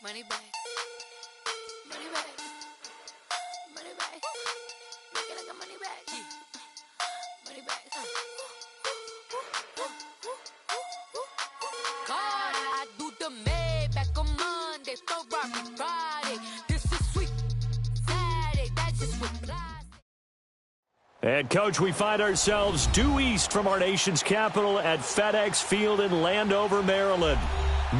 Money back. Money back. Money back. Make it like a money back. Money back. God, I do the Maybach on Monday, Ferrari Friday. This is sweet Saturday. That's just what I say. And, Coach, we find ourselves due east from our nation's capital at FedEx Field in Landover, Maryland.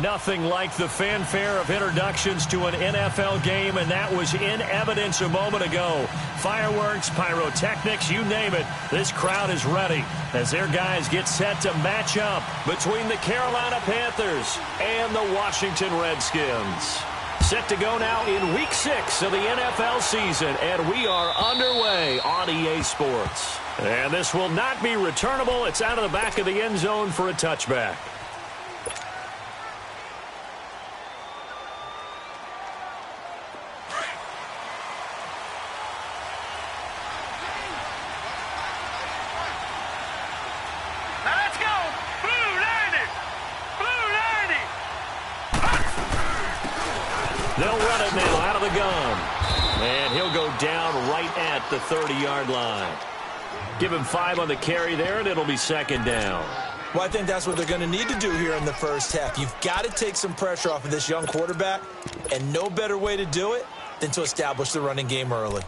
Nothing like the fanfare of introductions to an NFL game, and that was in evidence a moment ago. Fireworks, pyrotechnics, you name it. This crowd is ready as their guys get set to match up between the Carolina Panthers and the Washington Redskins. Set to go now in Week 6 of the NFL season, and we are underway on EA Sports. And this will not be returnable. It's out of the back of the end zone for a touchback. They'll run it now out of the gun. And he'll go down right at the 30-yard line. Give him 5 on the carry there, and it'll be second down. Well, I think that's what they're going to need to do here in the first half. You've got to take some pressure off of this young quarterback, and no better way to do it than to establish the running game early.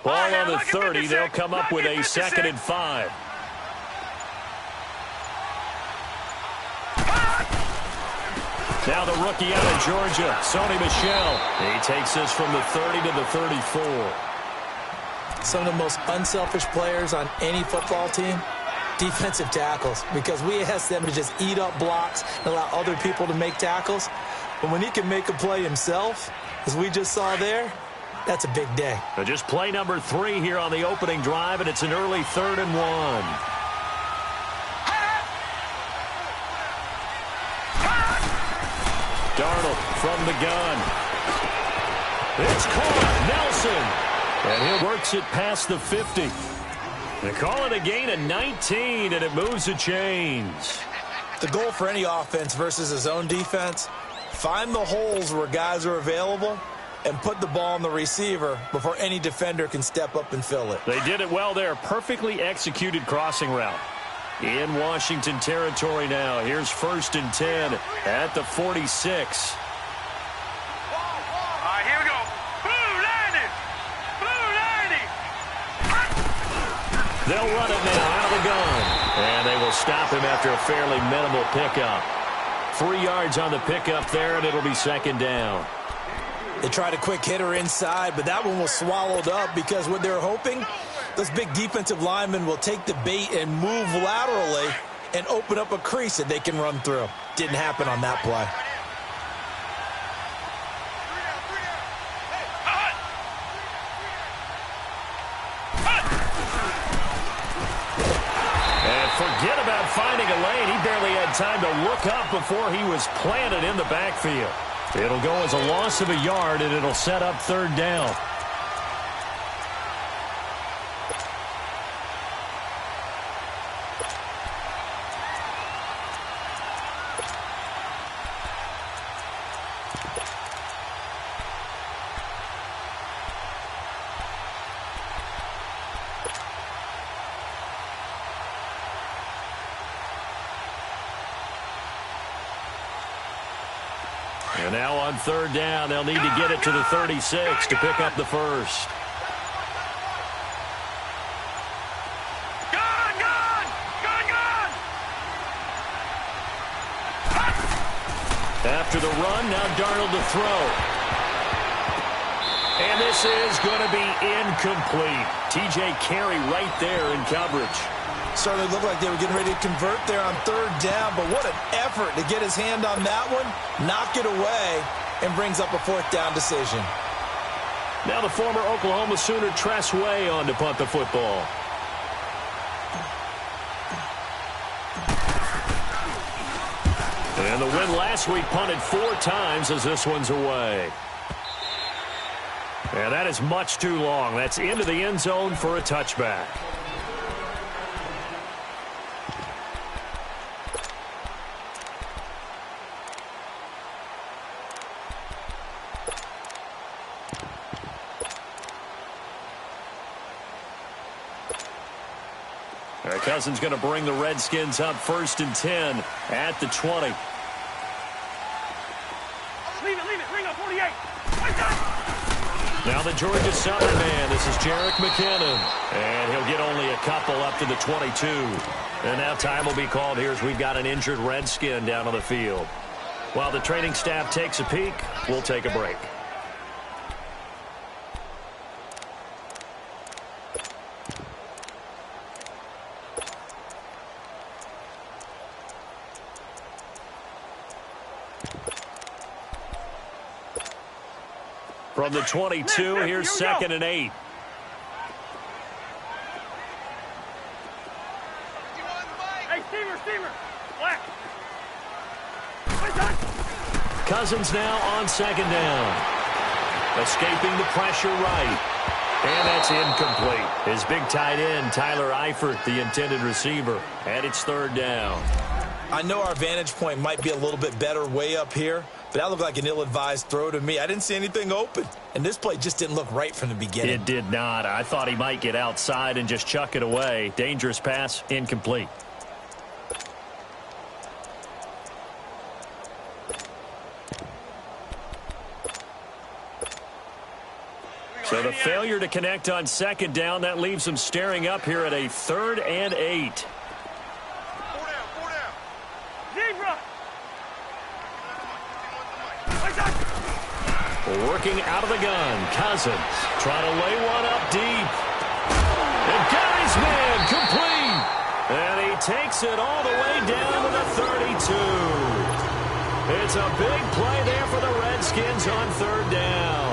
Ball on the 30. They'll come up with a 2nd and 5. Now the rookie out of Georgia, Sony Michel. He takes this from the 30 to the 34. Some of the most unselfish players on any football team, defensive tackles, because we ask them to just eat up blocks and allow other people to make tackles. But when he can make a play himself, as we just saw there, that's a big day. Just play number 3 here on the opening drive, and it's an early 3rd and 1. Darnold from the gun. It's caught. Nelson. And he works it past the 50. They call it a gain of 19, and it moves the chains. The goal for any offense versus his own defense, find the holes where guys are available and put the ball on the receiver before any defender can step up and fill it. They did it well there. Perfectly executed crossing route. In Washington territory now. Here's 1st and 10 at the 46. All right, here we go. Blue landing. Blue landing. They'll run it now out of the gun. And they will stop him after a fairly minimal pickup. 3 yards on the pickup there, and it'll be 2nd down. They tried a quick hitter inside, but that one was swallowed up because what they're hoping, those big defensive linemen will take the bait and move laterally and open up a crease that they can run through. Didn't happen on that play. And forget about finding a lane. He barely had time to look up before he was planted in the backfield. It'll go as a loss of a yard, and it'll set up 3rd down. And now on 3rd down, they'll need to get it to the 36 to pick up the first. After the run, now Darnold to throw. And this is going to be incomplete. T.J. Carey right there in coverage. Certainly looked like they were getting ready to convert there on 3rd down, but what an effort to get his hand on that one, knock it away, and brings up a 4th down decision. Now the former Oklahoma Sooner Tress Way on to punt the football. And the win last week punted 4 times as this one's away. And that is much too long. That's into the end zone for a touchback. Cousins going to bring the Redskins up 1st and 10 at the 20. Leave it. Ring up 48. Now the Georgia Southern man. This is Jerick McKinnon. And he'll get only a couple up to the 22. And now time will be called here as we've got an injured Redskin down on the field. While the training staff takes a peek, we'll take a break. From the 22, here's 2nd and 8. Hey, Steamer. Black. Cousins now on 2nd down. Escaping the pressure right. And that's incomplete. His big tight end, Tyler Eifert, the intended receiver. And it's 3rd down. I know our vantage point might be a little bit better way up here, but that looked like an ill-advised throw to me. I didn't see anything open, and this play just didn't look right from the beginning. It did not. I thought he might get outside and just chuck it away. Dangerous pass, incomplete. So the failure to connect on 2nd down, that leaves him staring up here at a 3rd and 8. Working out of the gun, Cousins trying to lay one up deep. And got his man complete. And he takes it all the way down to the 32. It's a big play there for the Redskins on 3rd down.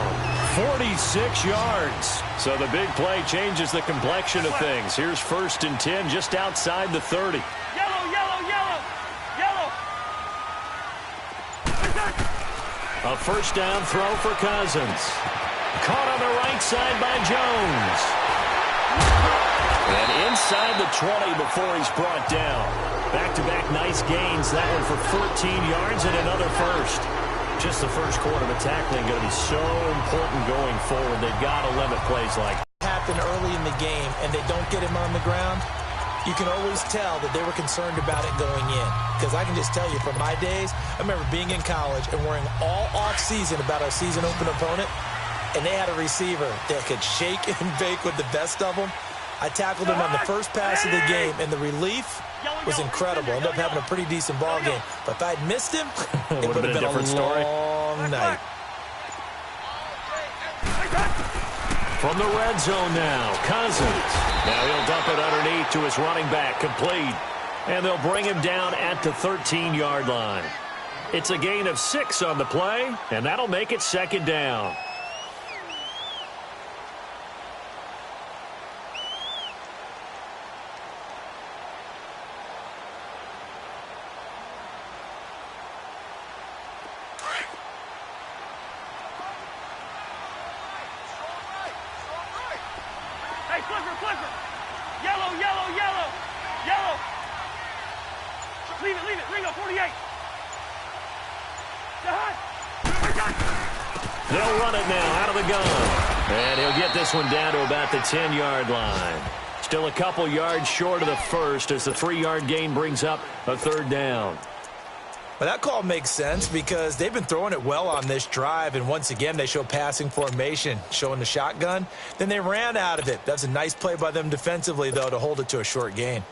46 yards. So the big play changes the complexion of things. Here's 1st and 10 just outside the 30. Yellow. A 1st down throw for Cousins. Caught on the right side by Jones. And inside the 20 before he's brought down. Back-to-back nice gains. That one for 14 yards and another 1st. Just the first quarter of tackling going to be so important going forward. They've got to limit plays like that. Happen early in the game and they don't get him on the ground, you can always tell that they were concerned about it going in. Because I can just tell you from my days, I remember being in college and worrying all off-season about our season open opponent, and they had a receiver that could shake and bake with the best of them. I tackled him on the first pass of the game, and the relief was incredible. Ended up having a pretty decent ball game. But if I'd missed him, it would have been a different story. Long night. From the red zone now, Cousins. Now he'll dump it underneath to his running back, complete. And they'll bring him down at the 13-yard line. It's a gain of 6 on the play, and that'll make it 2nd down. Flipper. Yellow. Leave it. Ring up 48. They'll run it now out of the gun. And he'll get this one down to about the 10-yard line. Still a couple yards short of the first as the 3-yard gain brings up a 3rd down. Well, that call makes sense because they've been throwing it well on this drive, and once again they show passing formation, showing the shotgun. Then they ran out of it. That's a nice play by them defensively, though, to hold it to a short gain.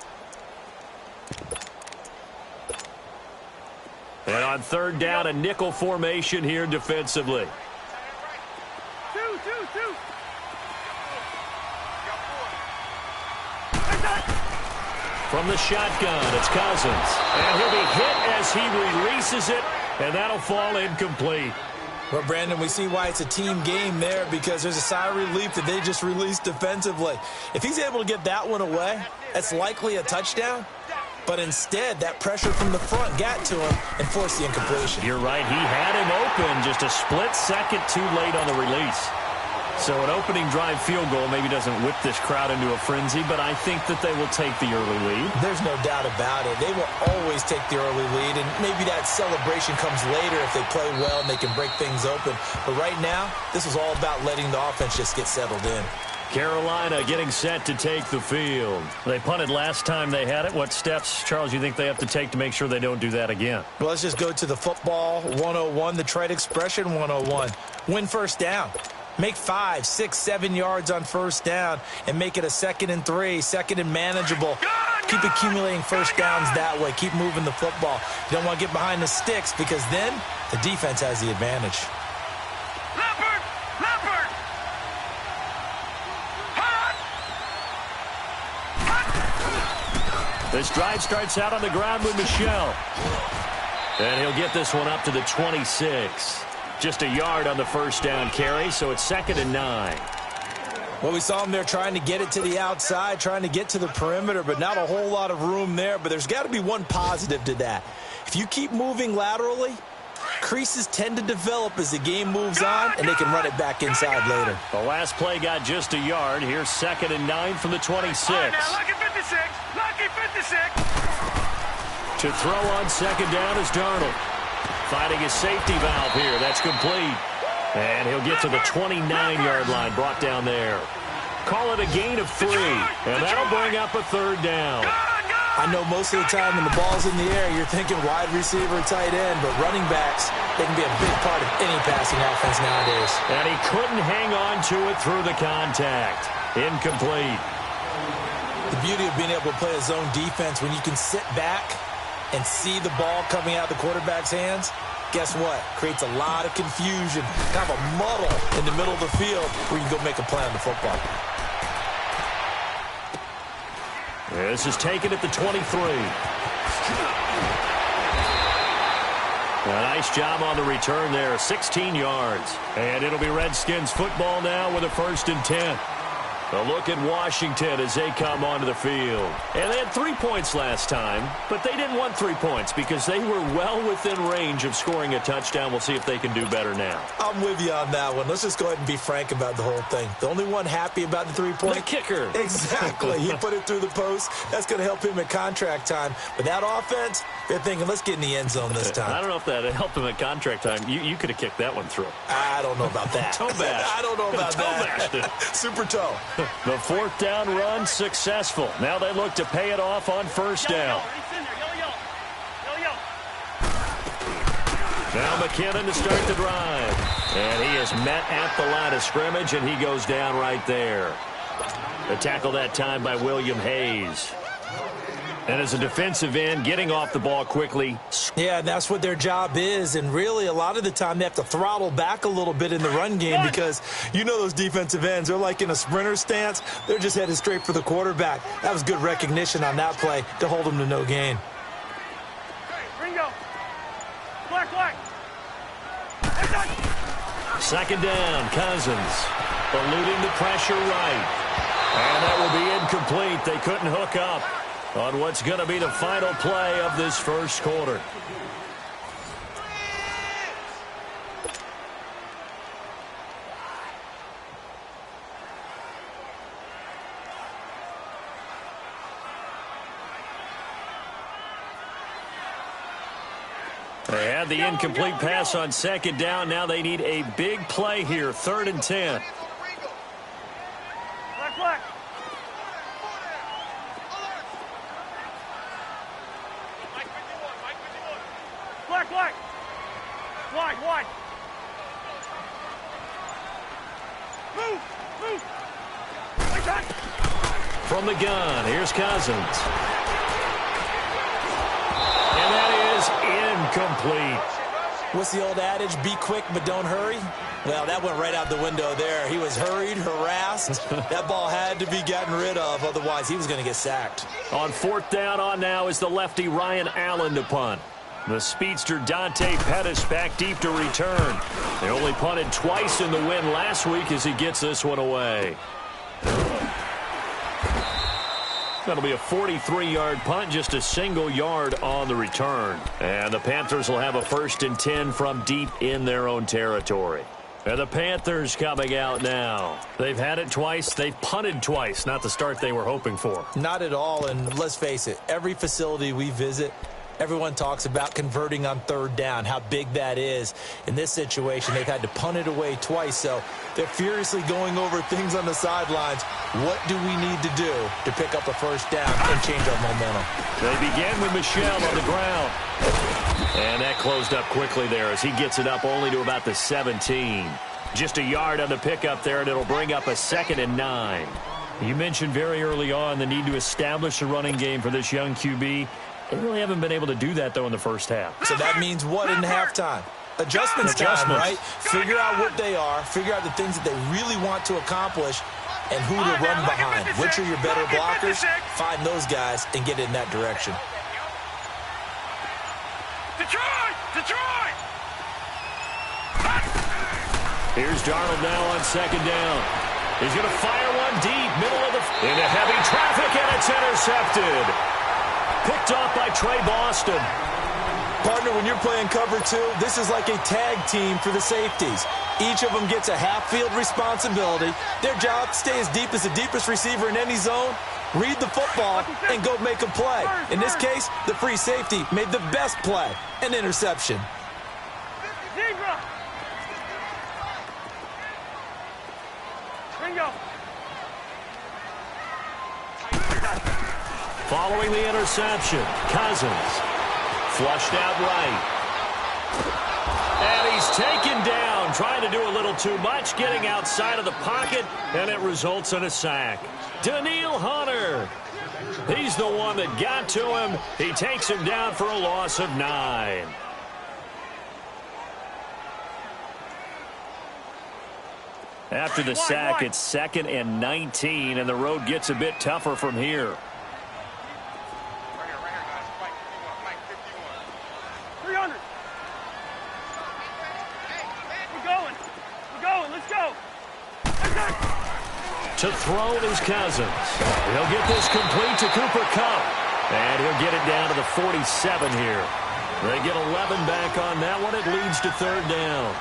And on 3rd down, a nickel formation here defensively. Two. From the shotgun, it's Cousins. And he'll be hit as he releases it, and that'll fall incomplete. Well, Brandon, we see why it's a team game there because there's a sigh of relief that they just released defensively. If he's able to get that one away, that's likely a touchdown. But instead, that pressure from the front got to him and forced the incompletion. You're right. He had him open, just a split second too late on the release. So an opening drive field goal maybe doesn't whip this crowd into a frenzy, but I think that they will take the early lead. There's no doubt about it. They will always take the early lead, and maybe that celebration comes later if they play well and they can break things open. But right now, this is all about letting the offense just get settled in. Carolina getting set to take the field. They punted last time they had it. What steps, Charles, you think they have to take to make sure they don't do that again? Well, let's just go to the football 101, the trade expression 101. Win first down. Make 5, 6, 7 yards on first down and make it a 2nd and 3, 2nd and manageable. Keep accumulating first downs that way. Keep moving the football. You don't want to get behind the sticks because then the defense has the advantage. Leopard! Leopard! Hot! This drive starts out on the ground with Michel. And he'll get this one up to the 26. Just a yard on the first down carry, so it's 2nd and 9. Well, we saw him there trying to get it to the outside, trying to get to the perimeter, but not a whole lot of room there. But there's got to be one positive to that. If you keep moving laterally, creases tend to develop as the game moves on, and they can run it back inside later. The last play got just a yard. Here's 2nd and 9 from the 26. All right, now, lucky 56. Lucky 56. To throw on 2nd down is Darnold. Finding his safety valve here. That's complete. And he'll get to the 29-yard line, brought down there. Call it a gain of 3. And that'll bring up a 3rd down. I know most of the time when the ball's in the air, you're thinking wide receiver, tight end, but running backs, they can be a big part of any passing offense nowadays. And he couldn't hang on to it through the contact. Incomplete. The beauty of being able to play a zone defense when you can sit back and see the ball coming out of the quarterback's hands, guess what? Creates a lot of confusion, kind of a muddle in the middle of the field where you can go make a play on the football. This is taken at the 23. A nice job on the return there, 16 yards. And it'll be Redskins football now with a 1st and 10. A look at Washington as they come onto the field. And they had 3 points last time, but they didn't want 3 points because they were well within range of scoring a touchdown. We'll see if they can do better now. I'm with you on that one. Let's just go ahead and be frank about the whole thing. The only one happy about the 3-point? The kicker. Exactly. He put it through the post. That's going to help him at contract time. But that offense, they're thinking, let's get in the end zone this time. I don't know if that helped him at contract time. You could have kicked that one through. I don't know about that. Toe bash. I don't know about that. Super toe. The 4th down run successful. Now they look to pay it off on first down. Now McKinnon to start the drive. And he is met at the line of scrimmage, and he goes down right there. The tackle that time by William Hayes. And as a defensive end, getting off the ball quickly. Yeah, that's what their job is. And really, a lot of the time, they have to throttle back a little bit in the run game because you know those defensive ends. They're like in a sprinter stance. They're just headed straight for the quarterback. That was good recognition on that play to hold them to no gain. Ringo. Black. 2nd down, Cousins. Eluding the pressure right. And that will be incomplete. They couldn't hook up on what's going to be the final play of this first quarter. They had the incomplete pass on 2nd down. Now they need a big play here, 3rd and 10. Black. Wide. Move. From the gun, here's Cousins. And that is incomplete. What's the old adage? Be quick, but don't hurry. Well, that went right out the window there. He was hurried, harassed. That ball had to be gotten rid of. Otherwise, he was going to get sacked. On 4th down on now is the lefty Ryan Allen to punt. The speedster Dante Pettis back deep to return. They only punted twice in the win last week as he gets this one away. That'll be a 43-yard punt, just a single yard on the return. And the Panthers will have a 1st and 10 from deep in their own territory. And the Panthers coming out now. They've had it twice. They've punted twice. Not the start they were hoping for. Not at all, and let's face it, every facility we visit, everyone talks about converting on third down, how big that is. In this situation, they've had to punt it away twice, so they're furiously going over things on the sidelines. What do we need to do to pick up a first down and change our momentum? They begin with Michel on the ground. And that closed up quickly there as he gets it up only to about the 17. Just a yard on the pickup there, and it'll bring up a 2nd and 9. You mentioned very early on the need to establish a running game for this young QB. They really haven't been able to do that, though, in the first half. So that means what in halftime? Adjustments time, right? Figure out what they are, figure out the things that they really want to accomplish, and who to run behind. Which are your better blockers? Find those guys and get in that direction. Detroit! Detroit! Here's Darnold now on 2nd down. He's going to fire one deep, middle of the... into heavy traffic, and it's intercepted. Picked off by Trey Boston. Partner, when you're playing cover 2, this is like a tag team for the safeties. Each of them gets a half-field responsibility. Their job, stay as deep as the deepest receiver in any zone, read the football, and go make a play. In this case, the free safety made the best play, an interception. Zebra! Bingo! Following the interception, Cousins flushed out right. And he's taken down, trying to do a little too much, getting outside of the pocket, and it results in a sack. Danielle Hunter. He's the one that got to him. He takes him down for a loss of 9. After the sack, it's 2nd and 19, and the road gets a bit tougher from here. 300. We're going. We're going. Let's go. To throw is Cousins. He'll get this complete to Cooper Kupp. And he'll get it down to the 47 here. They get 11 back on that one. It leads to 3rd down.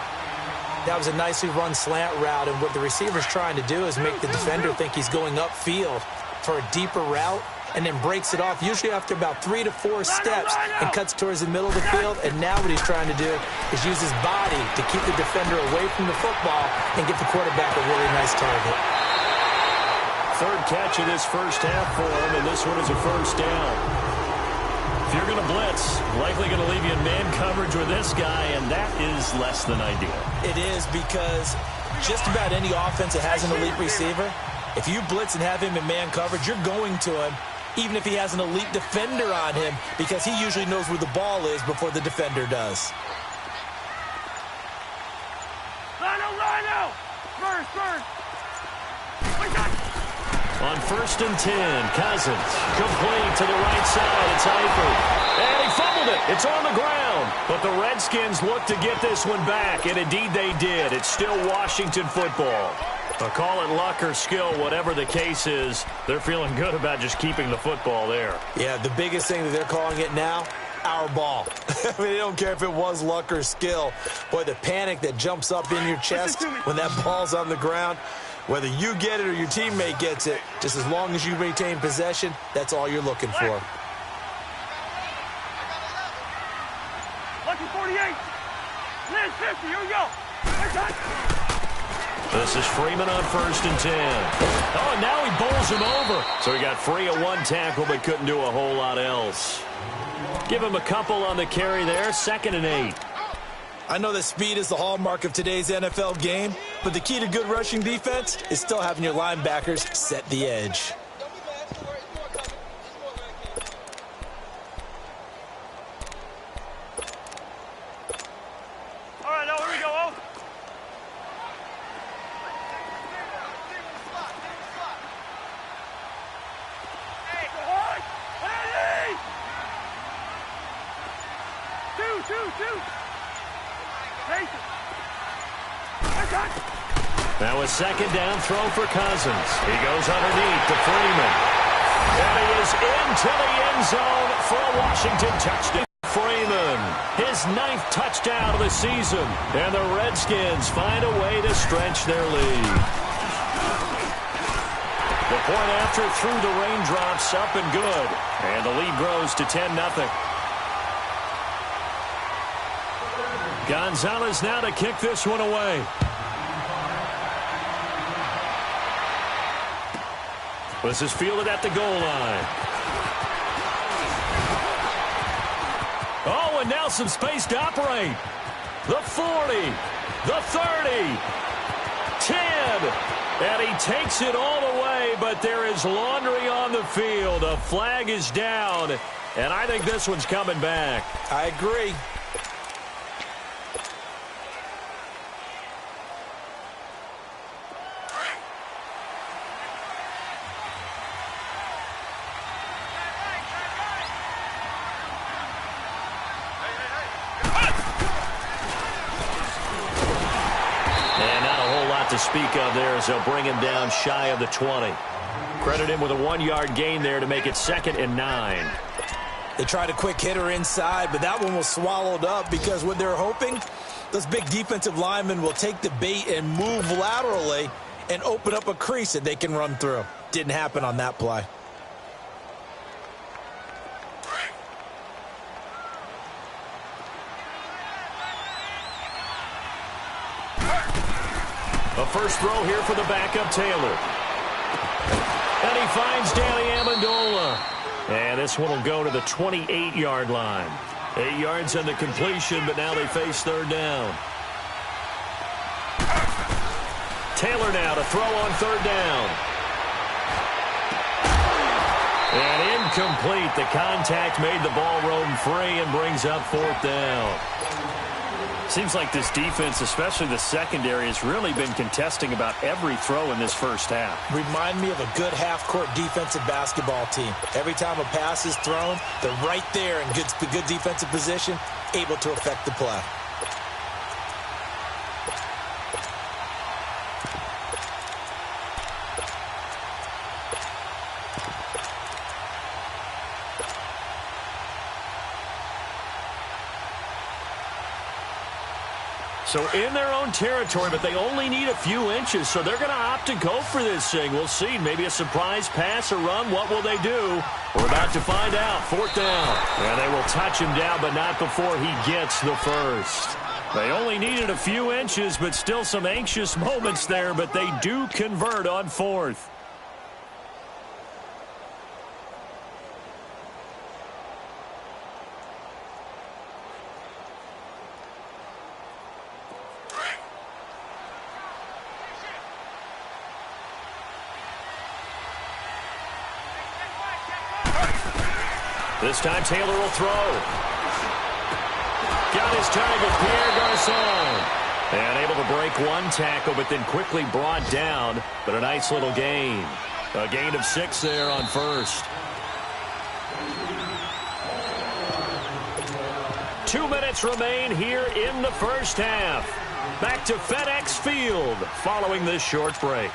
That was a nicely run slant route, and what the receiver's trying to do is make the defender think he's going upfield for a deeper route, and then breaks it off, usually after about 3 to 4 steps, and cuts towards the middle of the field. And now what he's trying to do is use his body to keep the defender away from the football and get the quarterback a really nice target. 3rd catch of this first half for him, and this one is a 1st down. If you're going to blitz, likely going to leave you in man coverage with this guy, and that is less than ideal. It is, because just about any offense that has an elite receiver, if you blitz and have him in man coverage, you're going to him, even if he has an elite defender on him, because he usually knows where the ball is before the defender does. Rhino! First! On 1st and 10, Cousins complete to the right side. It's Eifert. And he fumbled it. It's on the ground. But the Redskins look to get this one back, and indeed they did. It's still Washington football. Call it luck or skill, whatever the case is, they're feeling good about just keeping the football there. Yeah, the biggest thing that they're calling it now, our ball. I mean, they don't care if it was luck or skill. Boy, the panic that jumps up in your chest when that ball's on the ground, whether you get it or your teammate gets it, just as long as you maintain possession, that's all you're looking for. Lucky 48. Liz 50. Here we go. This is Freeman on 1st and 10. Oh, and now he bowls him over. So he got free of 1 tackle, but couldn't do a whole lot else. Give him a couple on the carry there. 2nd and 8. I know that speed is the hallmark of today's NFL game, but the key to good rushing defense is still having your linebackers set the edge. All right, now here we go. Two. That was 2nd down throw for Cousins. He goes underneath to Freeman. And he is into the end zone for a Washington touchdown. Freeman, his his 9th touchdown of the season. And the Redskins find a way to stretch their lead. The point after through the raindrops, up and good. And the lead grows to 10-0. Gonzalez now to kick this one away. This is fielded at the goal line. Oh, and now some space to operate. The 40, the 30, 10. And he takes it all the way, but there is laundry on the field. A flag is down, and I think this one's coming back. I agree. To speak of there as they'll bring him down shy of the 20. Credit him with a 1-yard gain there to make it 2nd and 9. They tried a quick hitter inside, but that one was swallowed up because what they're hoping, those big defensive linemen will take the bait and move laterally and open up a crease that they can run through. Didn't happen on that play. A first throw here for the backup Taylor. And he finds Danny Amendola. And this one will go to the 28-yard line. 8 yards on the completion, but now they face 3rd down. Taylor now to throw on 3rd down. And incomplete. The contact made the ball roam free and brings up 4th down. Seems like this defense, especially the secondary, has really been contesting about every throw in this first half. Remind me of a good half-court defensive basketball team. Every time a pass is thrown, they're right there in good defensive position, able to affect the play. So in their own territory, but they only need a few inches, so they're going to opt to go for this thing. We'll see. Maybe a surprise pass or run. What will they do? We're about to find out. 4th down. And they will touch him down, but not before he gets the first. They only needed a few inches, but still some anxious moments there, but they do convert on 4th. This time Taylor will throw. Got his target, Pierre Garçon. And able to break one tackle, but then quickly brought down. But a nice little gain. A gain of 6 there on 1st. 2 minutes remain here in the first half. Back to FedEx Field following this short break.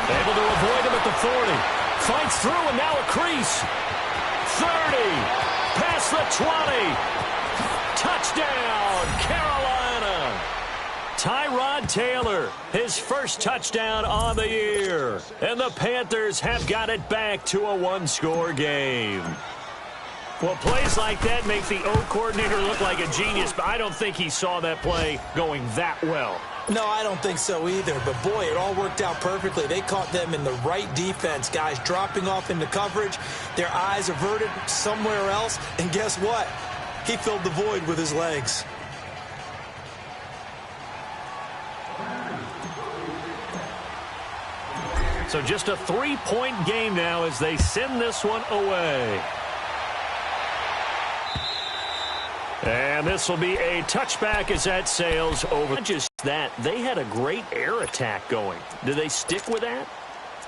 Able to avoid him at the 40. Fights through and now a crease. 30. Past the 20. Touchdown, Carolina. Tyrod Taylor, his first touchdown on the year. And the Panthers have got it back to a 1-score game. Well, plays like that make the O coordinator look like a genius, but I don't think he saw that play going that well. No, I don't think so either. But, boy, it all worked out perfectly. They caught them in the right defense. Guys dropping off into coverage, their eyes averted somewhere else. And guess what? He filled the void with his legs. So just a 3-point game now as they send this one away. And this will be a touchback as that sails over. Just that, they had a great air attack going. Do they stick with that?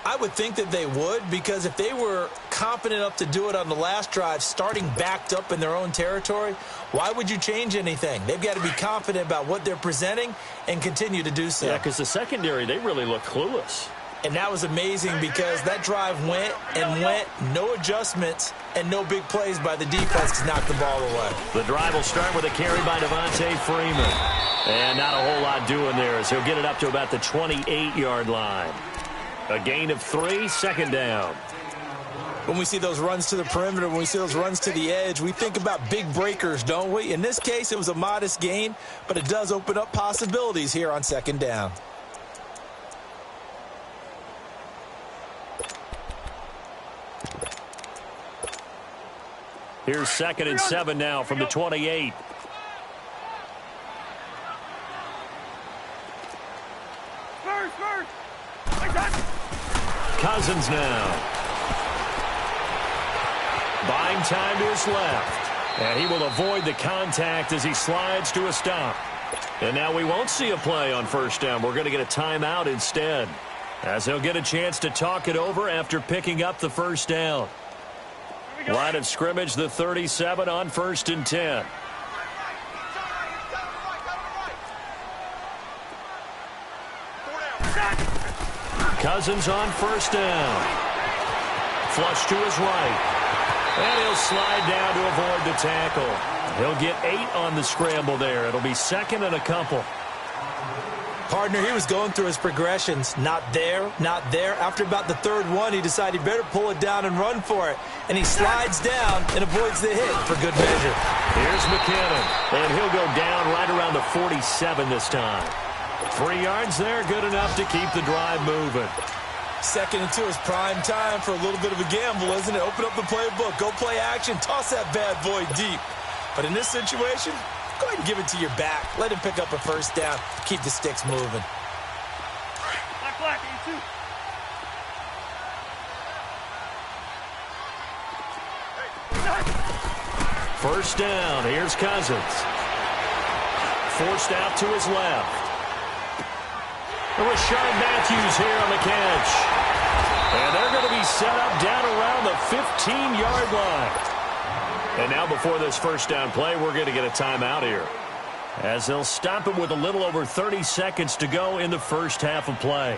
I would think that they would, because if they were confident enough to do it on the last drive, starting backed up in their own territory, why would you change anything? They've got to be confident about what they're presenting and continue to do so. Yeah, because the secondary, they really look clueless. And that was amazing because that drive went and went, no adjustments, and no big plays by the defense to knock the ball away. The drive will start with a carry by Devontae Freeman. And not a whole lot doing there as he'll get it up to about the 28-yard line. A gain of 3, second down. When we see those runs to the perimeter, when we see those runs to the edge, we think about big breakers, don't we? In this case, it was a modest gain, but it does open up possibilities here on second down. Here's 2nd and 7 now from the 28. Cousins now. Buying time to his left. And he will avoid the contact as he slides to a stop. And now we won't see a play on first down. We're going to get a timeout instead, as he'll get a chance to talk it over after picking up the first down. Line of scrimmage, the 37 on 1st and 10. Cousins on first down. Flush to his right. And he'll slide down to avoid the tackle. He'll get 8 on the scramble there. It'll be 2nd and a couple. Partner, he was going through his progressions. Not there, not there. After about the 3rd one, he decided he better pull it down and run for it. And he slides down and avoids the hit for good measure. Here's McKinnon. And he'll go down right around the 47 this time. 3 yards there, good enough to keep the drive moving. 2nd and 2 is prime time for a little bit of a gamble, isn't it? Open up the playbook, go play action, toss that bad boy deep. But in this situation, go ahead and give it to your back. Let him pick up a first down. Keep the sticks moving. Black, E2. First down. Here's Cousins. Forced out to his left. Rashard Matthews here on the catch. And they're going to be set up down around the 15-yard line. And now before this first down play, we're going to get a timeout here, as they'll stop it with a little over 30 seconds to go in the first half of play.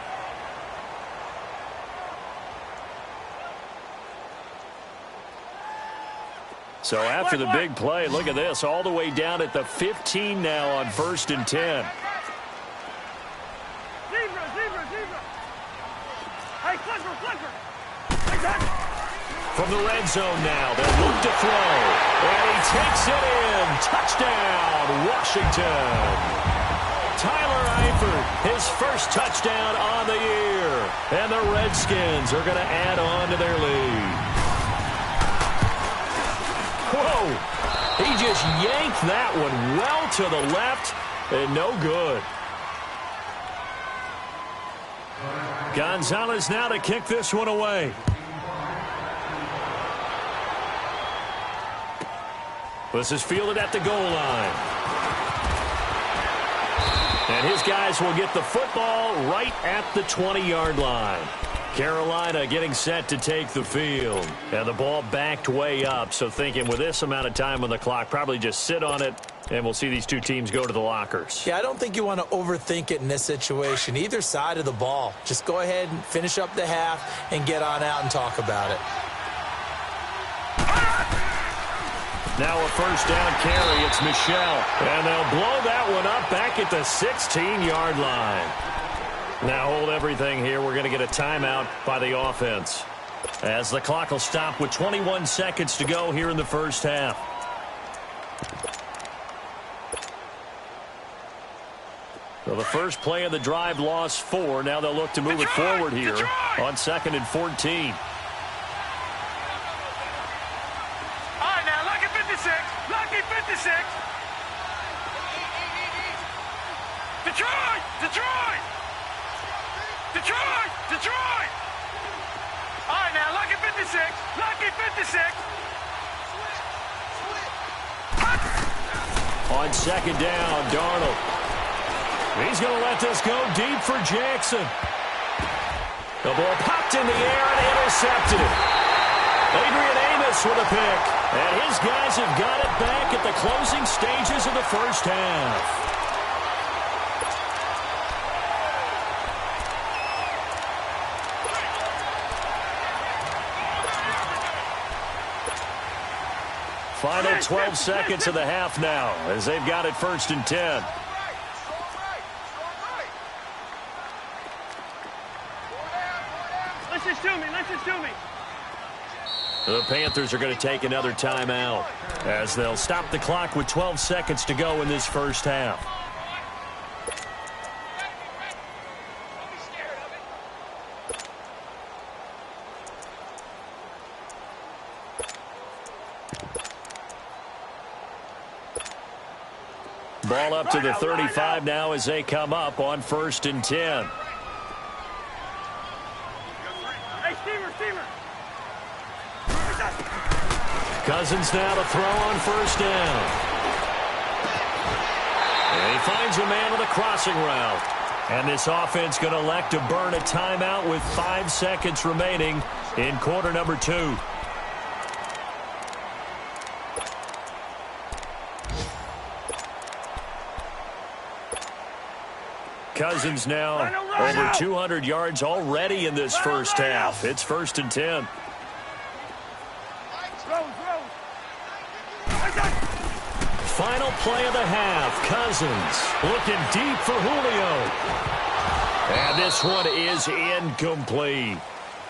So after the big play, look at this, all the way down at the 15 now on 1st and 10. Hey, Clifford. From the red zone now, they'll look to throw. And he takes it in. Touchdown, Washington. Tyler Eifert, his first touchdown on the year. And the Redskins are going to add on to their lead. Whoa. He just yanked that one well to the left and no good. Gonzalez now to kick this one away. This is fielded at the goal line. And his guys will get the football right at the 20-yard line. Carolina getting set to take the field. And the ball backed way up, so thinking with this amount of time on the clock, probably just sit on it, and we'll see these two teams go to the lockers. Yeah, I don't think you want to overthink it in this situation. Either side of the ball. Just go ahead and finish up the half and get on out and talk about it. Now a first down carry. It's Michel. And they'll blow that one up back at the 16-yard line. Now hold everything here. We're going to get a timeout by the offense, as the clock will stop with 21 seconds to go here in the first half. So the first play of the drive lost 4. Now they'll look to move it forward here on 2nd and 14. Detroit! All right, now, lucky 56. Lucky 56. On 2nd down, Darnold. He's going to let this go deep for Jackson. The ball popped in the air and intercepted. Adrian Amos with a pick. And his guys have got it back at the closing stages of the first half. Final 12 seconds of the half now as they've got it 1st and 10. Listen to me. The Panthers are going to take another timeout as they'll stop the clock with 12 seconds to go in this first half. Ball up to the 35 now as they come up on 1st and 10. Hey, Steamer. Cousins now to throw on 1st down. And he finds a man on the crossing route. And this offense going to elect to burn a timeout with 5 seconds remaining in quarter number 2. Cousins now over 200 yards already in this first half. It's 1st and 10. Final play of the half. Cousins looking deep for Julio. And this one is incomplete.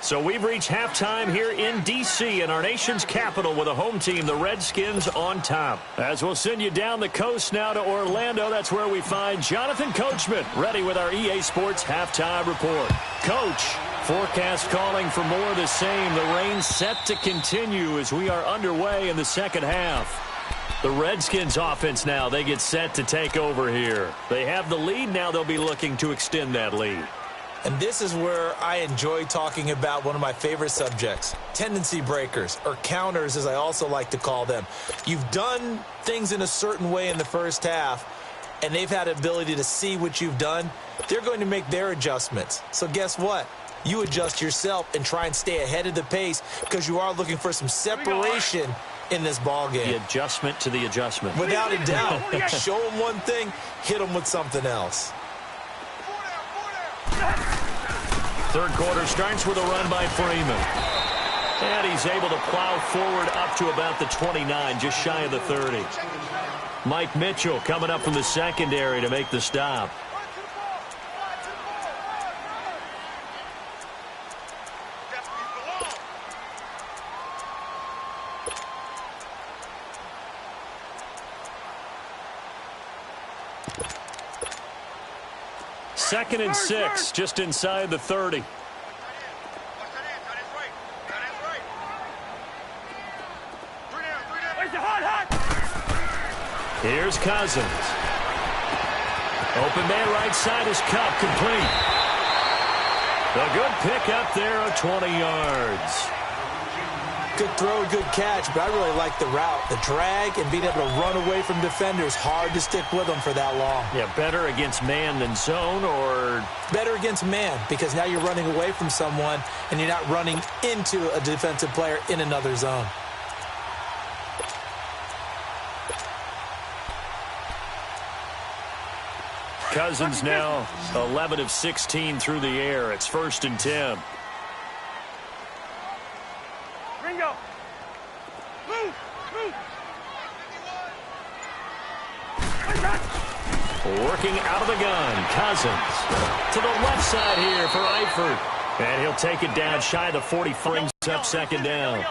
So we've reached halftime here in D.C. in our nation's capital with a home team, the Redskins, on top. As we'll send you down the coast now to Orlando, that's where we find Jonathan Coachman ready with our EA Sports Halftime Report. Coach, forecast calling for more of the same. The rain set to continue as we are underway in the second half. The Redskins offense now, they get set to take over here. They have the lead. Now they'll be looking to extend that lead. And this is where I enjoy talking about one of my favorite subjects, tendency breakers, or counters as I also like to call them. You've done things in a certain way in the first half, and they've had the ability to see what you've done. They're going to make their adjustments. So guess what? You adjust yourself and try and stay ahead of the pace because you are looking for some separation in this ball game. The adjustment to the adjustment. Without a doubt. Show them one thing, hit them with something else. Third quarter starts with a run by Freeman. And he's able to plow forward up to about the 29, just shy of the 30. Mike Mitchell coming up from the secondary to make the stop. Second and 6, just inside the 30. Here's Cousins. Open man right side is Kupp, complete. A good pick up there of 20 yards. Good throw, good catch, but I really like the route. The drag and being able to run away from defenders, hard to stick with them for that long. Yeah, better against man than zone, or? Better against man, because now you're running away from someone and you're not running into a defensive player in another zone. Cousins now 11 of 16 through the air. It's 1st and 10. Ringo. Move. Working out of the gun. Cousins to the left side here for Eifert. And he'll take it down shy of the 40. Brings up 2nd down.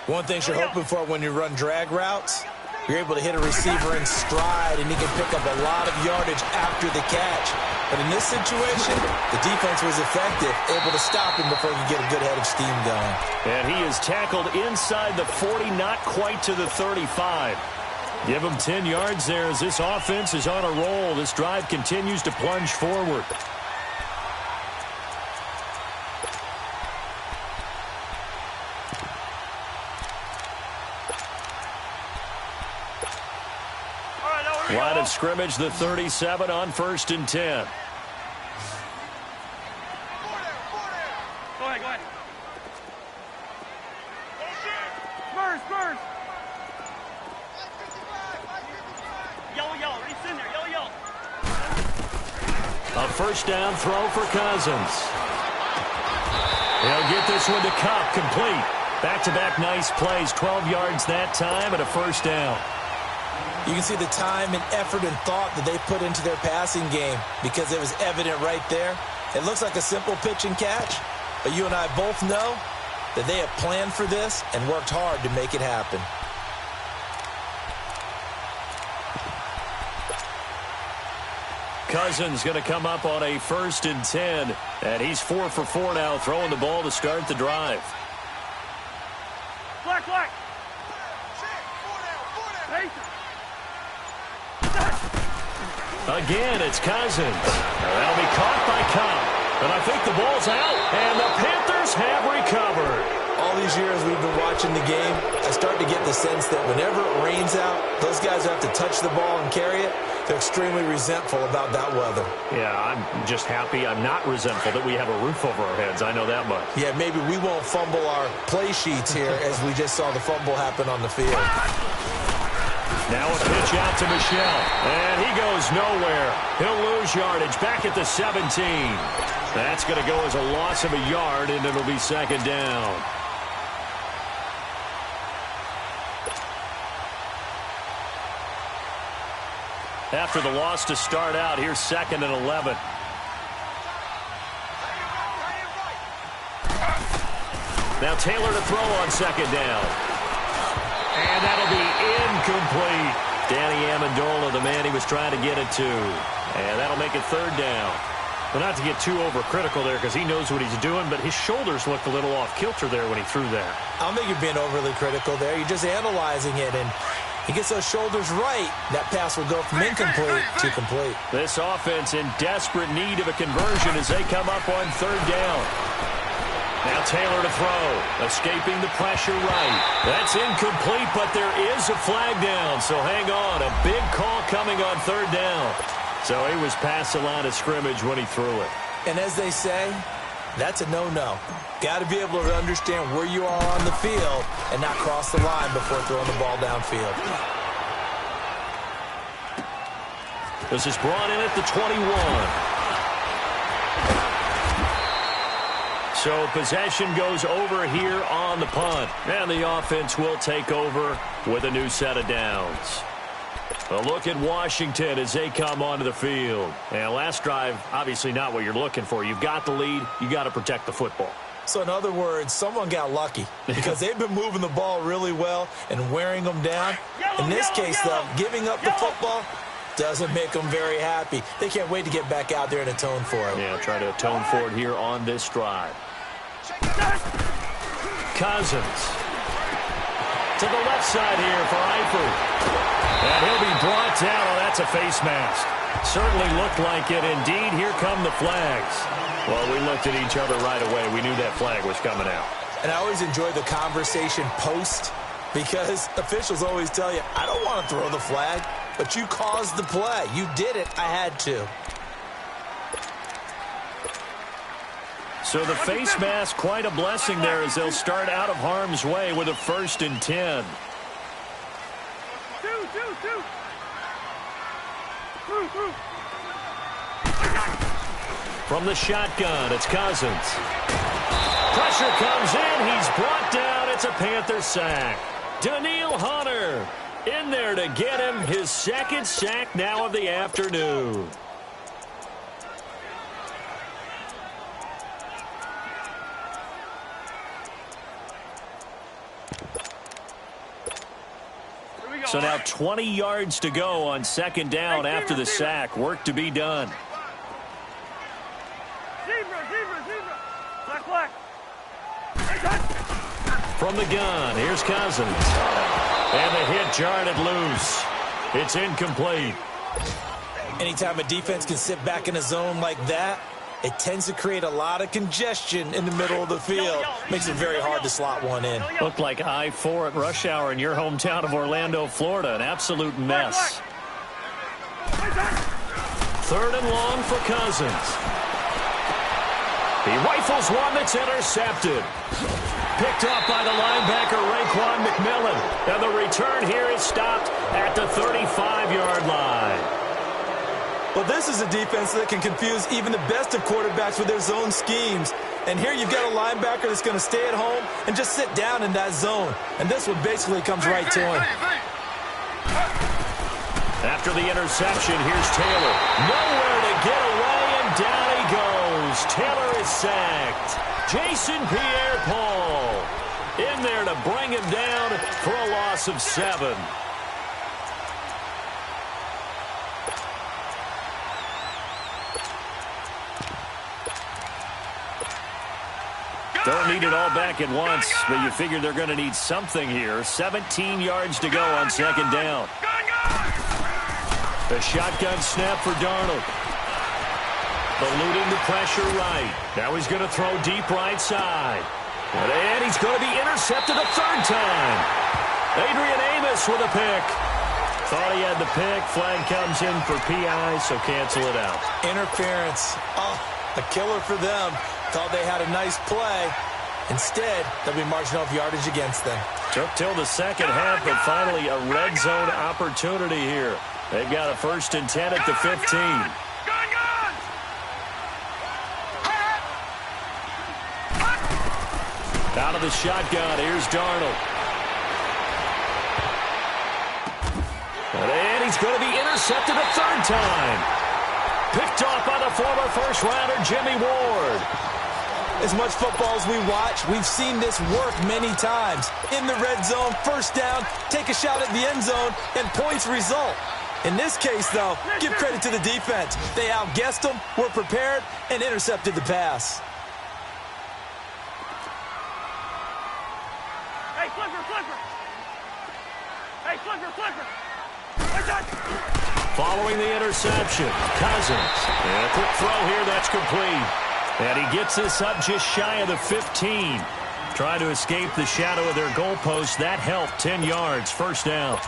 One thing you're hoping for when you run drag routes, you're able to hit a receiver in stride, and he can pick up a lot of yardage after the catch. But in this situation, the defense was effective, able to stop him before he could get a good head of steam going. And he is tackled inside the 40, not quite to the 35. Give him 10 yards there as this offense is on a roll. This drive continues to plunge forward. Line of scrimmage, the 37 on 1st and 10. Go ahead. Spurs. Yellow. Reach in there. Yellow. A first down throw for Cousins. He'll get this one to Kupp, complete. Back-to-back nice plays, 12 yards that time and a first down. You can see the time and effort and thought that they put into their passing game because it was evident right there. It looks like a simple pitch and catch, but you and I both know that they have planned for this and worked hard to make it happen. Cousins going to come up on a 1st and 10, and he's 4 for 4 now, throwing the ball to start the drive. Black. Again, it's Cousins. That'll be caught by Kupp. But I think the ball's out, and the Panthers have recovered. All these years we've been watching the game, I start to get the sense that whenever it rains out, those guys who have to touch the ball and carry it, they're extremely resentful about that weather. Yeah, I'm just happy I'm not resentful that we have a roof over our heads. I know that much. Yeah, maybe we won't fumble our play sheets here as we just saw the fumble happen on the field. Now a pitch out to Michel, and he goes nowhere. He'll lose yardage back at the 17. That's going to go as a loss of a yard, and it'll be 2nd down. After the loss to start out, here's 2nd and 11. Now Taylor to throw on 2nd down. And that'll be incomplete. Danny Amendola, the man he was trying to get it to. And that'll make it 3rd down. Well, not to get too overcritical there because he knows what he's doing, but his shoulders looked a little off kilter there when he threw that. I don't think you're being overly critical there. You're just analyzing it, and he gets those shoulders right. That pass will go from incomplete to complete. This offense in desperate need of a conversion as they come up on 3rd down. Now Taylor to throw, escaping the pressure right. That's incomplete, but there is a flag down, so hang on. A big call coming on 3rd down. So he was past the line of scrimmage when he threw it. And as they say, that's a no-no. Got to be able to understand where you are on the field and not cross the line before throwing the ball downfield. This is brought in at the 21. So possession goes over here on the punt. And the offense will take over with a new set of downs. A look at Washington as they come onto the field. And last drive, obviously not what you're looking for. You've got the lead. You got to protect the football. So in other words, someone got lucky because they've been moving the ball really well and wearing them down. In this case, though, giving up the football doesn't make them very happy. They can't wait to get back out there and atone for it. Yeah, try to atone for it here on this drive. Cousins to the left side here for Eifert. And he'll be brought down. Oh, that's a face mask. Certainly looked like it. Indeed, here come the flags. Well, we looked at each other right away. We knew that flag was coming out. And I always enjoy the conversation post because officials always tell you, I don't want to throw the flag, but you caused the play. You did it. I had to. So the face mask, quite a blessing there as they'll start out of harm's way with a 1st and 10. From the shotgun, it's Cousins. Pressure comes in. He's brought down. It's a Panther sack. Danielle Hunter in there to get him his 2nd sack now of the afternoon. So now 20 yards to go on 2nd down after the sack. Work to be done. Black. From the gun, here's Cousins. And the hit jarred it loose. It's incomplete. Anytime a defense can sit back in a zone like that, it tends to create a lot of congestion in the middle of the field. Makes it very hard to slot one in. Looked like I-4 at rush hour in your hometown of Orlando, Florida. An absolute mess. Third and long for Cousins. He rifles one that's intercepted. Picked up by the linebacker, Raekwon McMillan. And the return here is stopped at the 35-yard line. Well, this is a defense that can confuse even the best of quarterbacks with their zone schemes. And here you've got a linebacker that's going to stay at home and just sit down in that zone. And this one basically comes right to him. After the interception, here's Taylor. Nowhere to get away, and down he goes. Taylor is sacked. Jason Pierre-Paul in there to bring him down for a loss of 7. Don't need it all back at once, but you figure they're going to need something here. 17 yards to go on second down. The shotgun snap for Darnold. Eluding the pressure right. Now he's going to throw deep right side. And he's going to be intercepted a third time. Adrian Amos with a pick. Thought he had the pick. Flag comes in for PI, so cancel it out. Interference. Oh, a killer for them. Thought they had a nice play. Instead, they'll be marching off yardage against them. Took till the second half, but finally a red zone opportunity here. They've got a 1st and 10 at the 15. Out of the shotgun, here's Darnold. And he's going to be intercepted a third time. Picked off by the former first-rounder Jimmy Ward. As much football as we watch, we've seen this work many times. In the red zone, first down, take a shot at the end zone, and points result. In this case, though, give credit to the defense. They outguessed them, were prepared, and intercepted the pass. Hey, flipper! Hey, flipper! Following the interception, Cousins. And a quick throw here, that's complete. And he gets this up just shy of the 15. Trying to escape the shadow of their goalpost. That helped. 10 yards, first down.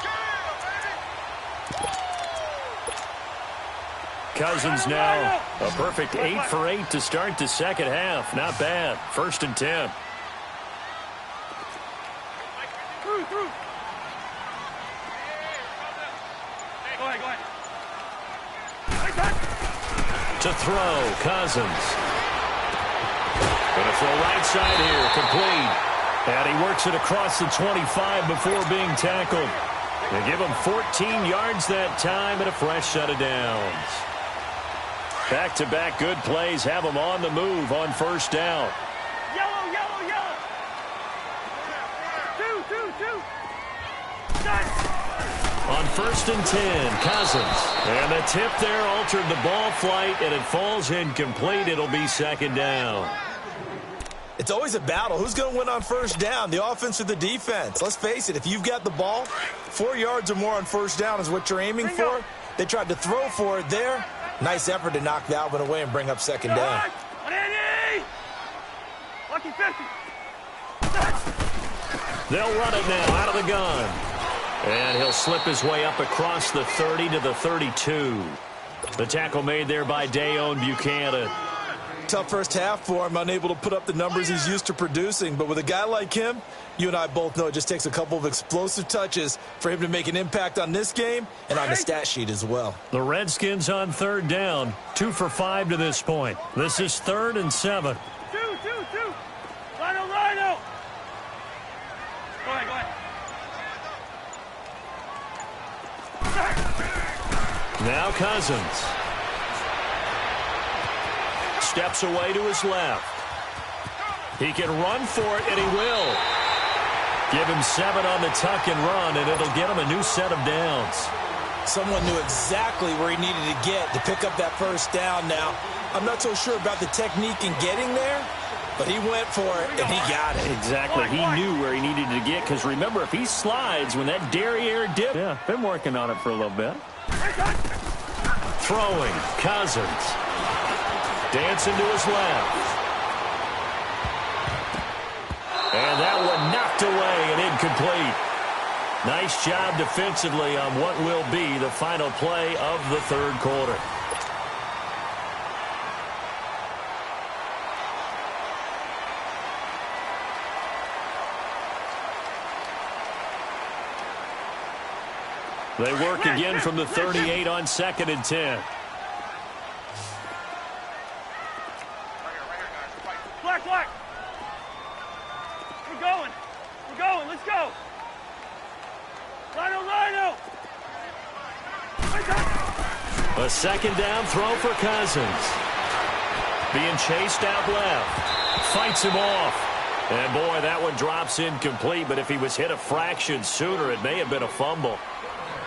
Cousins now a perfect 8 for 8 to start the second half. Not bad. 1st and 10. Through. Go ahead. To throw, Cousins. Going to throw right side here, complete. And he works it across the 25 before being tackled. They give him 14 yards that time and a fresh set of downs. Back-to-back good plays have him on the move on first down. Yellow. 2. On 1st and 10, Cousins. And the tip there altered the ball flight, and it falls incomplete. It'll be second down. It's always a battle. Who's going to win on first down, the offense or the defense? Let's face it, if you've got the ball, 4 yards or more on first down is what you're aiming for. They tried to throw for it there. Nice effort to knock that one away and bring up second down. Lucky 50. They'll run it now out of the gun. And he'll slip his way up across the 30 to the 32. The tackle made there by Dayon Buchanan. Tough first half for him, unable to put up the numbers he's used to producing. But with a guy like him, you and I both know it just takes a couple of explosive touches for him to make an impact on this game and on the stat sheet as well. The Redskins on third down, 2 for 5 to this point. This is 3rd and 7. 2. Rhino. Go ahead. Now Cousins. Steps away to his left. He can run for it, and he will. Give him 7 on the tuck and run, and it'll get him a new set of downs. Someone knew exactly where he needed to get to pick up that first down now. I'm not so sure about the technique in getting there, but he went for it, and he got it. Exactly. He knew where he needed to get, because remember, if he slides when that derriere dip, been working on it for a little bit. Throwing, Cousins. Dancing to his left. And that one knocked away and incomplete. Nice job defensively on what will be the final play of the third quarter. They work again from the 38 on 2nd and 10. Black, black. We're going. We're going. Let's go. Lino, Lino. A 2nd down throw for Cousins. Being chased out left. Fights him off. And, boy, that one drops incomplete. But if he was hit a fraction sooner, it may have been a fumble.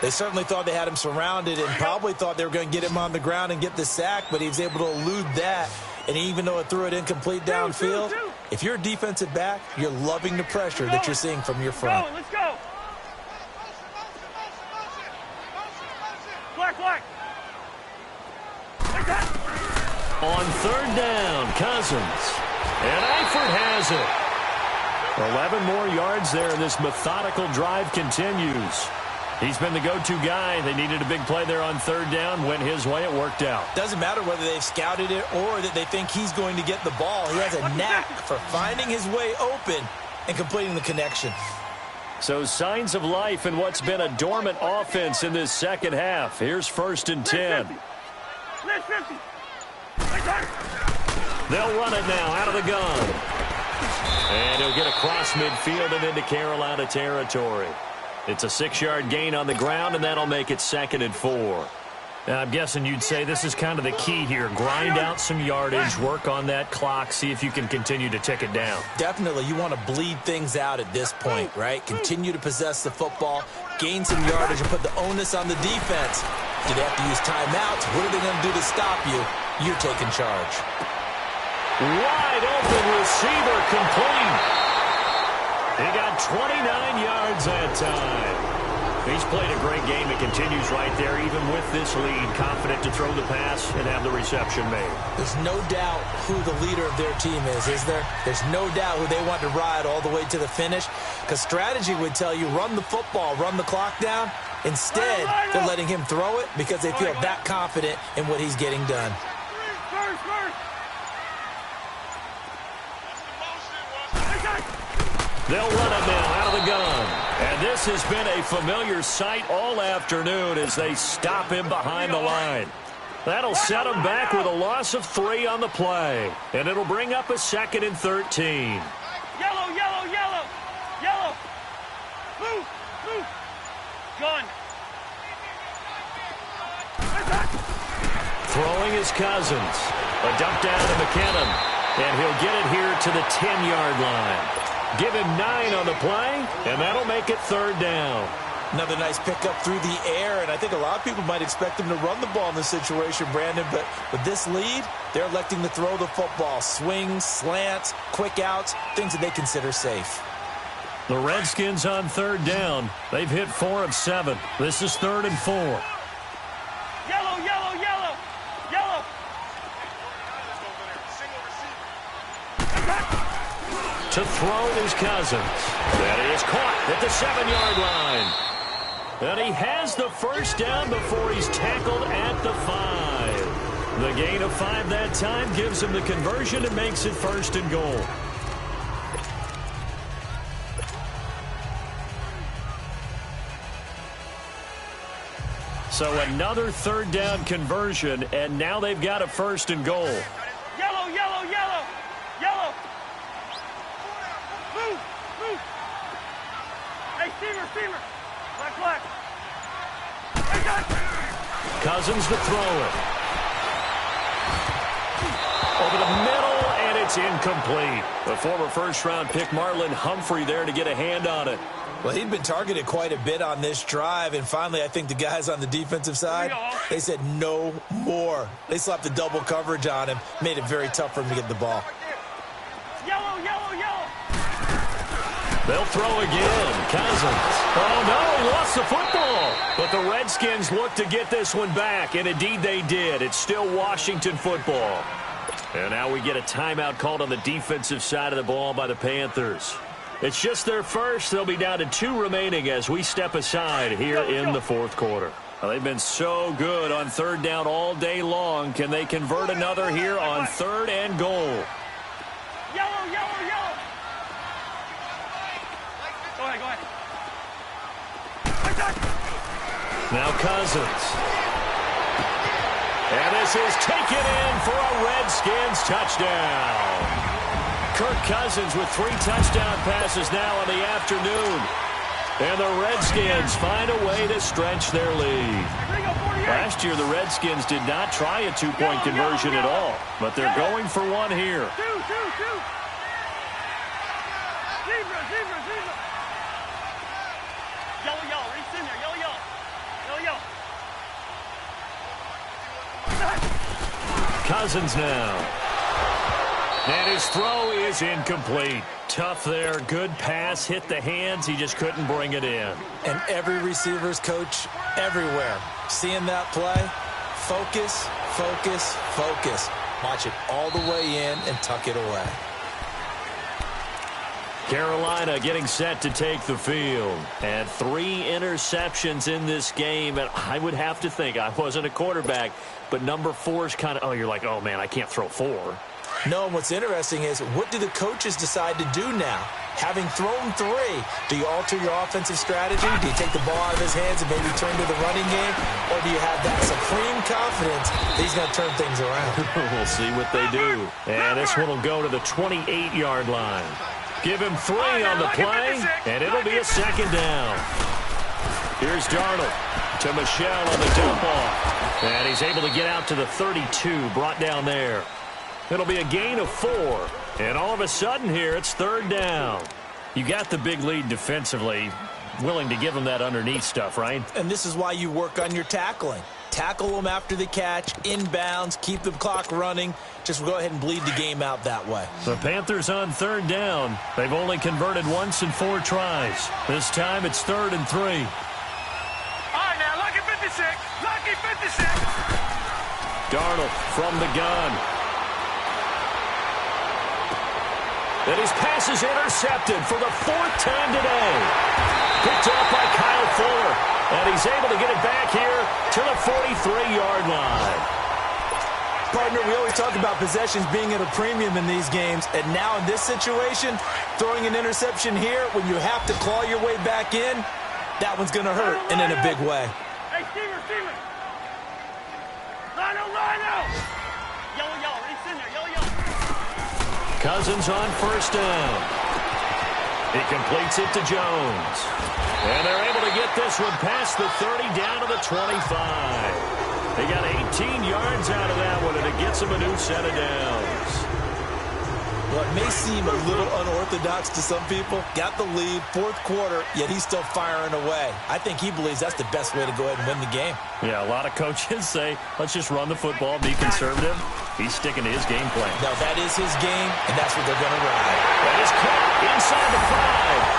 They certainly thought they had him surrounded and probably thought they were going to get him on the ground and get the sack, but he was able to elude that. And even though it threw it incomplete downfield, if you're a defensive back, you're loving the pressure that you're seeing from your front. Let's go. Black, black. On 3rd down, Cousins. And Eifert has it. 11 more yards there, and this methodical drive continues. He's been the go-to guy. They needed a big play there on 3rd down. Went his way. It worked out. Doesn't matter whether they've scouted it or that they think he's going to get the ball. He has a knack for finding his way open and completing the connection. So signs of life in what's been a dormant offense in this second half. Here's 1st and 10. They'll run it now out of the gun. And he'll get across midfield and into Carolina territory. It's a 6-yard gain on the ground, and that'll make it 2nd and 4. Now, I'm guessing you'd say this is kind of the key here. Grind out some yardage, work on that clock, see if you can continue to tick it down. Definitely, you want to bleed things out at this point, right? Continue to possess the football, gain some yardage, and put the onus on the defense. Do they have to use timeouts? What are they going to do to stop you? You're taking charge. Wide open receiver complete. He got 29 yards that time. He's played a great game. It continues right there, even with this lead. Confident to throw the pass and have the reception made. There's no doubt who the leader of their team is there? There's no doubt who they want to ride all the way to the finish. Because strategy would tell you, run the football, run the clock down. Instead, they're letting him throw it because they feel that confident in what he's getting done. They'll run it now out of the gun. And this has been a familiar sight all afternoon as they stop him behind the line. That'll set him back with a loss of 3 on the play. And it'll bring up a 2nd and 13. Yellow, yellow, yellow. Yellow. Move, move. Gun. Throwing is Cousins. A dump down to McKinnon. And he'll get it here to the 10-yard line. Give him 9 on the play, and that'll make it 3rd down. Another nice pickup through the air, and I think a lot of people might expect him to run the ball in this situation, Brandon, but with this lead, they're electing to throw the football. Swings, slants, quick outs, things that they consider safe. The Redskins on 3rd down. They've hit 4 of 7. This is 3rd and 4. Yellow, yellow, yellow, yellow. To throw is Cousins. That is caught at the 7-yard line. And he has the first down before he's tackled at the 5. The gain of 5 that time gives him the conversion and makes it 1st and goal. So another 3rd down conversion, and now they've got a 1st and goal. Yellow, yellow, yellow, yellow. Move, move. Hey, steamer. Black, black. Hey, God. Cousins to throw it. Over the middle, and it's incomplete. The former first-round pick, Marlon Humphrey, there to get a hand on it. Well, he'd been targeted quite a bit on this drive, and finally I think the guys on the defensive side, they said no more. They slapped the double coverage on him, made it very tough for him to get the ball. Yellow, yellow, yellow. They'll throw again. Cousins. Oh, no, he lost the football. But the Redskins look to get this one back, and indeed they did. It's still Washington football. And now we get a timeout called on the defensive side of the ball by the Panthers. It's just their first. They'll be down to 2 remaining as we step aside here in the 4th quarter. Well, they've been so good on 3rd down all day long. Can they convert another here on 3rd and goal? Yellow, yellow, yellow. Go ahead. Now Cousins. And this is taken in for a Redskins touchdown. Kirk Cousins with 3 touchdown passes now in the afternoon. And the Redskins find a way to stretch their lead. Last year, the Redskins did not try a 2-point conversion at all, but they're going for one here. Yellow, reach in there, yellow. Cousins now. And his throw is incomplete. Tough there. Good pass. Hit the hands. He just couldn't bring it in. And every receiver's coach everywhere. Seeing that play, focus, focus, focus. Watch it all the way in and tuck it away. Carolina getting set to take the field. And 3 interceptions in this game. And I would have to think, I wasn't a quarterback, but number 4 is kind of, you're like, oh, man, I can't throw 4. No, what's interesting is what do the coaches decide to do now? Having thrown 3, do you alter your offensive strategy? Do you take the ball out of his hands and maybe turn to the running game? Or do you have that supreme confidence that he's going to turn things around? We'll see what they do. And this one will go to the 28-yard line. Give him 3 on the play, and it'll be a second down. Here's Darnold to Michel on the dump off. And he's able to get out to the 32, brought down there. It'll be a gain of 4. And all of a sudden here, it's 3rd down. You got the big lead defensively. Willing to give them that underneath stuff, right? And this is why you work on your tackling. Tackle them after the catch, inbounds, keep the clock running. Just go ahead and bleed the game out that way. The Panthers on 3rd down. They've only converted once in 4 tries. This time it's 3rd and 3. All right, now, lucky 56. Lucky 56. Darnold from the gun. And his pass is intercepted for the 4th time today. Picked off by Kyle Fuller. And he's able to get it back here to the 43-yard line. Partner, we always talk about possessions being at a premium in these games. And now in this situation, throwing an interception here when you have to claw your way back in, that one's going to hurt, and in a big way. Hey, Steven. Rhino. Yellow, reach in there, yellow. Cousins on 1st down. He completes it to Jones. And they're able to get this one past the 30 down to the 25. They got 18 yards out of that one, and it gets them a new set of downs. Well, it may seem a little unorthodox to some people. Got the lead, 4th quarter, yet he's still firing away. I think he believes that's the best way to go ahead and win the game. Yeah, a lot of coaches say, let's just run the football, be conservative. He's sticking to his game plan. Now, that is his game, and that's what they're going to ride. That is caught inside the 5.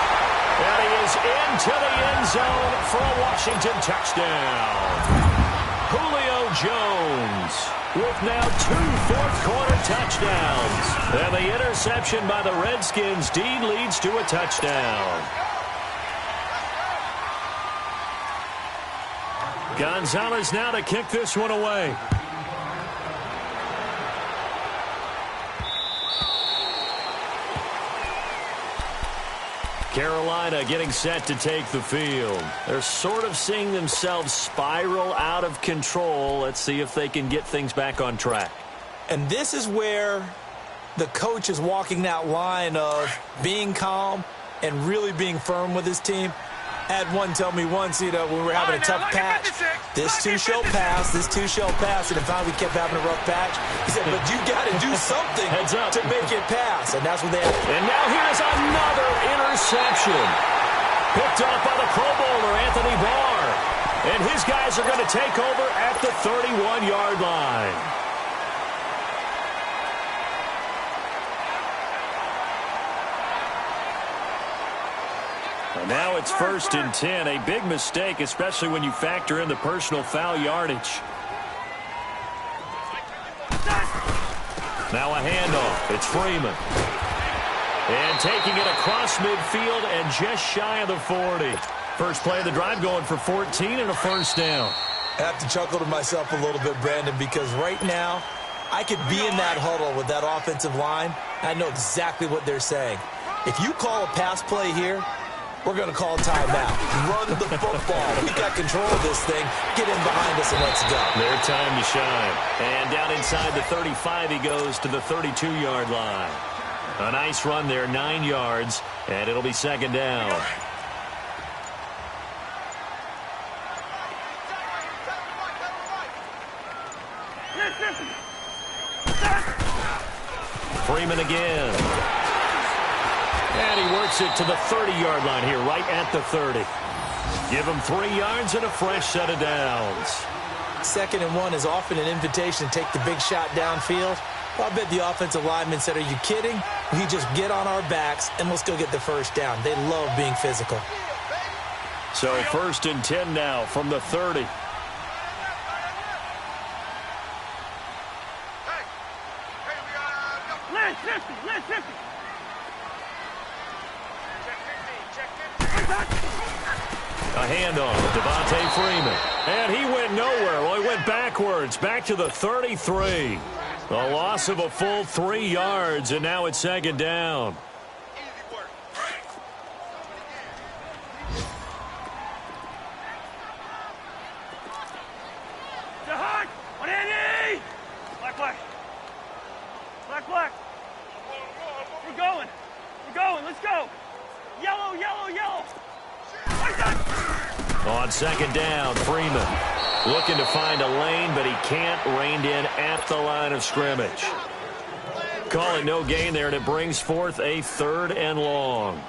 And he is into the end zone for a Washington touchdown. Julio Jones with now 2 fourth-quarter touchdowns. And the interception by the Redskins indeed leads to a touchdown. Gonzalez now to kick this one away. Carolina getting set to take the field. They're sort of seeing themselves spiral out of control. Let's see if they can get things back on track. And this is where the coach is walking that line of being calm and really being firm with his team. I had one tell me once, when we were having a tough patch, this too shall pass, and then finally we kept having a rough patch. He said, but you got to do something to make it pass, and that's what they have. And now here's another interception. Picked off by the Pro Bowler, Anthony Barr. And his guys are going to take over at the 31-yard line. Now it's 1st and 10. A big mistake, especially when you factor in the personal foul yardage. Now a handoff. It's Freeman. And taking it across midfield and just shy of the 40. First play of the drive going for 14 and a 1st down. I have to chuckle to myself a little bit, Brandon, because right now I could be in that huddle with that offensive line. I know exactly what they're saying. If you call a pass play here, We're going to call timeout. Run the football. We got control of this thing. Get in behind us and let's go. Their time to shine. And down inside the 35, he goes to the 32-yard line. A nice run there, 9 yards, and it'll be second down. Freeman again. And he works it to the 30-yard line here, right at the 30. Give him 3 yards and a fresh set of downs. 2nd and 1 is often an invitation to take the big shot downfield. Well, I bet the offensive lineman said, are you kidding? We just get on our backs and let's go get the first down. They love being physical. So 1st and 10 now from the 30. A handoff, Devontae Freeman. And he went nowhere. Well, he went backwards, back to the 33. A loss of a full 3 yards, and now it's second down. Jahan, 180! Black. We're going, let's go. Yellow. On second down, Freeman looking to find a lane, but he can't. Reined in at the line of scrimmage. Call it no gain there, and it brings forth a 3rd and long.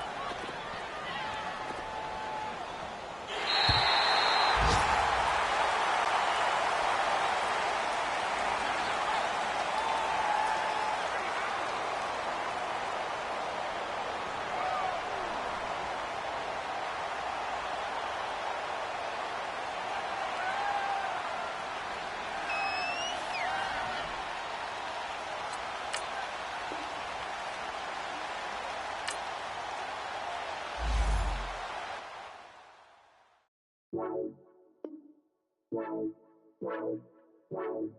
Wow.